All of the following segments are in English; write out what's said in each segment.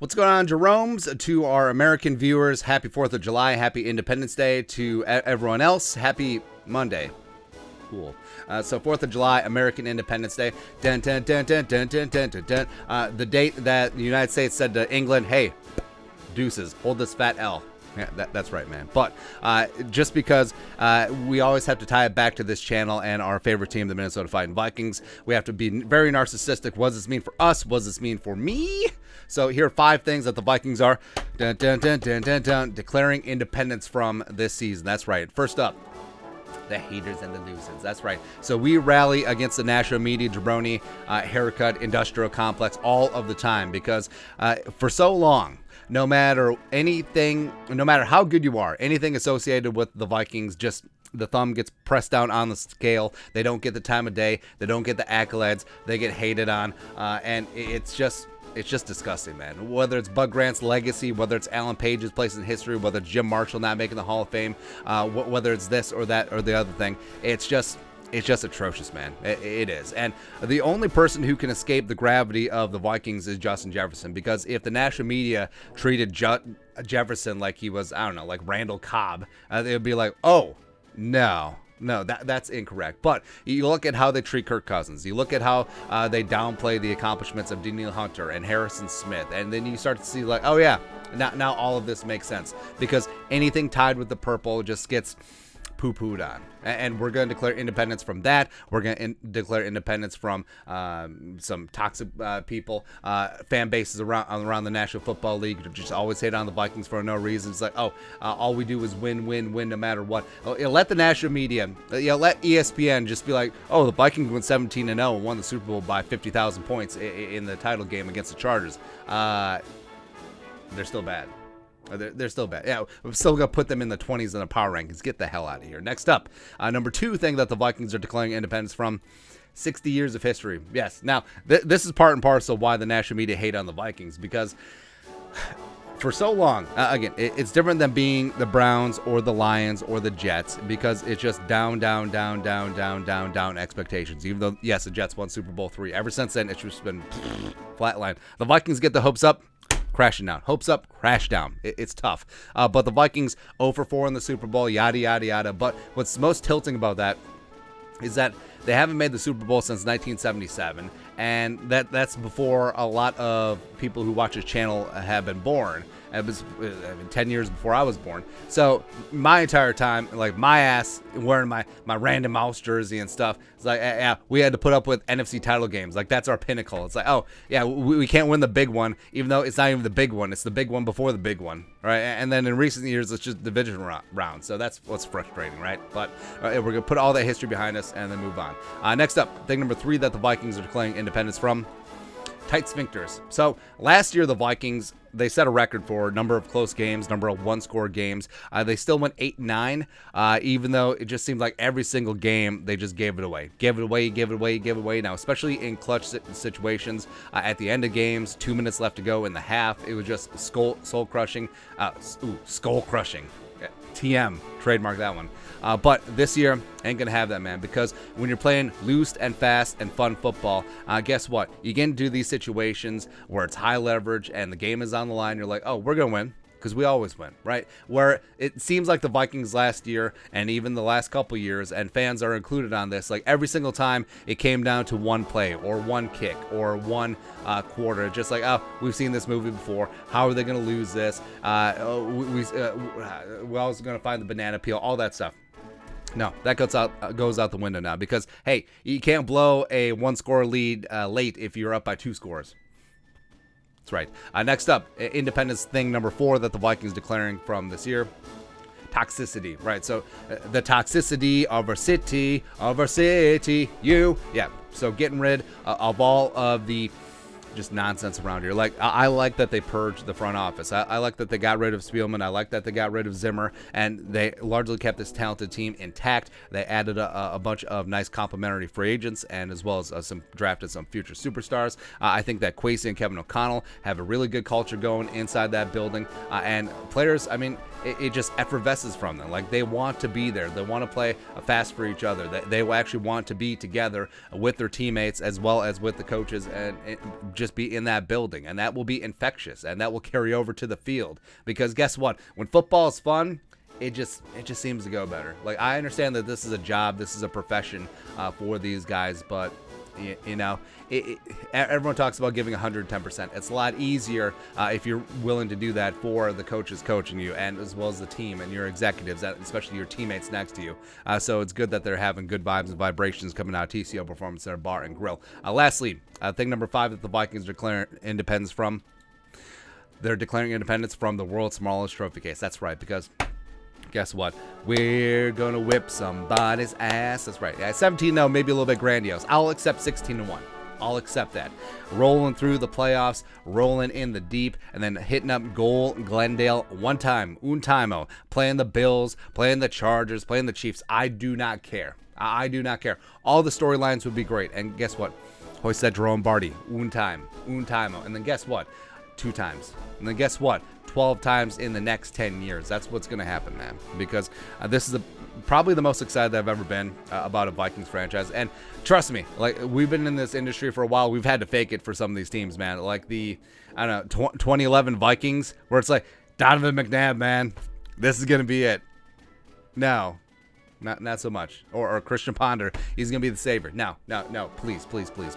What's going on, Jeromes? To our American viewers, happy 4th of July, happy Independence Day. To everyone else, happy Monday. Cool. So 4th of July, American Independence Day. Dun, dun, dun, dun, dun, dun, dun, dun, dun. The date that the United States said to England, hey, deuces, hold this fat L. Yeah, that's right, man. But just because we always have to tie it back to this channel and our favorite team, the Minnesota Vikings, we have to be very narcissistic. What does this mean for us? What does this mean for me? So here are 5 things that the Vikings are dun, dun, dun, dun, dun, dun, declaring independence from this season. That's right. First up, the haters and the losers. That's right. So we rally against the national media, jabroni, haircut, industrial complex all of the time because for so long, no matter anything, no matter how good you are, anything associated with the Vikings, just the thumb gets pressed down on the scale. They don't get the time of day. They don't get the accolades. They get hated on. And it's just disgusting, man. Whether it's Bud Grant's legacy, whether it's Alan Page's place in history, whether it's Jim Marshall not making the Hall of Fame, whether it's this or that or the other thing, it's just atrocious, man. It is. And the only person who can escape the gravity of the Vikings is Justin Jefferson, because if the national media treated Jefferson like he was, I don't know, like Randall Cobb, they would be like, oh, no, that's incorrect. But you look at how they treat Kirk Cousins. You look at how they downplay the accomplishments of Danielle Hunter and Harrison Smith. And then you start to see like, oh, yeah, now all of this makes sense, because anything tied with the purple just gets poo-pooed on. And we're going to declare independence from that. We're going to declare independence from some toxic people, fan bases around the National Football League who just always hate on the Vikings for no reason. It's like, all we do is win no matter what. Let the national media, let ESPN just be like, the Vikings went 17-0 and won the Super Bowl by 50,000 points in the title game against the Chargers. They're still bad. They're still bad. Yeah, we're still going to put them in the 20s in the power rankings. Get the hell out of here. Next up, number 2 thing that the Vikings are declaring independence from, 60 years of history. Yes. Now, this is part and parcel why the national media hate on the Vikings, because for so long, again, it's different than being the Browns or the Lions or the Jets, because it's just down expectations. Even though, yes, the Jets won Super Bowl 3. Ever since then, it's just been flatline. The Vikings get the hopes up, crashing down. Hopes up, crash down. It's tough. But the Vikings 0-4 in the Super Bowl, yada, yada, yada. But what's most tilting about that is that they haven't made the Super Bowl since 1977. And that's before a lot of people who watch this channel have been born. It was 10 years before I was born. So my entire time, like my ass wearing my Randy Mouse jersey and stuff, it's like, yeah, we had to put up with NFC title games. Like, that's our pinnacle. It's like, oh, yeah, we can't win the big one, even though it's not even the big one. It's the big one before the big one, right? And then in recent years, it's just division round. So that's what's frustrating, right? But we're going to put all that history behind us and then move on. Next up, thing number 3 that the Vikings are declaring independence from, tight sphincters. So last year, the Vikings, they set a record for number of close games, number of one-score games. They still went 8-9, even though it just seemed like every single game they just gave it away. Give it away. Now, especially in clutch situations, at the end of games, 2 minutes left to go in the half, it was just soul-crushing. Skull-crushing. TM, trademark that one. But this year, ain't going to have that, man, because when you're playing loose and fast and fun football, guess what? You get into these situations where it's high leverage and the game is on the line. You're like, oh, we're going to win, because we always win, right? Where it seems like the Vikings last year and even the last couple years, and fans are included on this, like every single time it came down to one play or one kick or one quarter, just like, oh, we've seen this movie before. How are they going to lose this? We're always going to find the banana peel, all that stuff. No, that goes out the window now, because, hey, you can't blow a 1-score lead late if you're up by 2 scores. That's right. Next up, independence thing number 4 that the Vikings declaring from this year, toxicity, right? So the toxicity of our city, so getting rid of all of the just nonsense around here. Like, I like that they purged the front office. I like that they got rid of Spielman. I like that they got rid of Zimmer, and they largely kept this talented team intact. They added a bunch of nice complimentary free agents, and as well as drafted some future superstars. I think that Kwesi and Kevin O'Connell have a really good culture going inside that building, and players, I mean, it just effervesces from them. Like, they want to be there. They want to play fast for each other. They actually want to be together with their teammates as well as with the coaches, and just be in that building, and that will be infectious, and that will carry over to the field. Because guess what? When football is fun, it just seems to go better. Like, I understand that this is a job, this is a profession for these guys, but you know, everyone talks about giving 110%. It's a lot easier if you're willing to do that for the coaches coaching you, and as well as the team and your executives, especially your teammates next to you. So it's good that they're having good vibes and vibrations coming out of TCO Performance Center Bar and Grill. Lastly, thing number 5 that the Vikings declare independence from. They're declaring independence from the world's smallest trophy case. That's right, because guess what? We're going to whip somebody's ass. That's right. 17-0, maybe a little bit grandiose. I'll accept 16-1. I'll accept that. Rolling through the playoffs, rolling in the deep, and then hitting up Glendale one time, un timeo, playing the Bills, playing the Chargers, playing the Chiefs. I do not care. I do not care. All the storylines would be great. And guess what? Hoist that Jerome Barty, un timeo. And then guess what? 2 times. And then guess what? 12 times in the next 10 years. That's what's going to happen, man. Because this is probably the most excited I've ever been about a Vikings franchise. And trust me, like, we've been in this industry for a while. We've had to fake it for some of these teams, man. Like the, I don't know, 2011 Vikings, where it's like, Donovan McNabb, man, this is going to be it. No. Not so much. Or Christian Ponder, he's going to be the savior. No, please.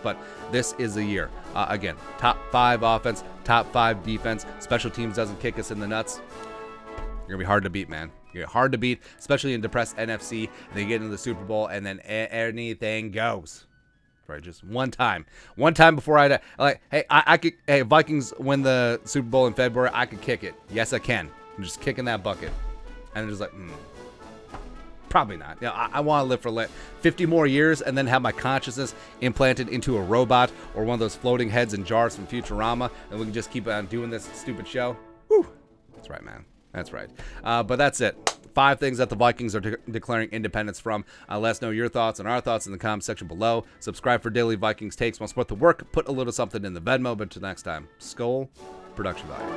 But this is the year. Again, top 5 offense, top 5 defense. Special teams doesn't kick us in the nuts. You're going to be hard to beat, man. You're hard to beat, especially in depressed NFC. They get into the Super Bowl, and then anything goes. Right, just one time. One time before I die. Like, hey, I could. Hey, Vikings win the Super Bowl in February. I could kick it. Yes, I can. I'm just kicking that bucket. And they're just like, Probably not. You know, I want to live for 50 more years and then have my consciousness implanted into a robot or one of those floating heads and jars from Futurama, and we can just keep on doing this stupid show. Whew. That's right, man. That's right. But that's it. 5 things that the Vikings are declaring independence from. Let us know your thoughts and our thoughts in the comment section below. Subscribe for daily Vikings takes. Want to support the work? Put a little something in the Venmo. But until next time, Skull Production Value.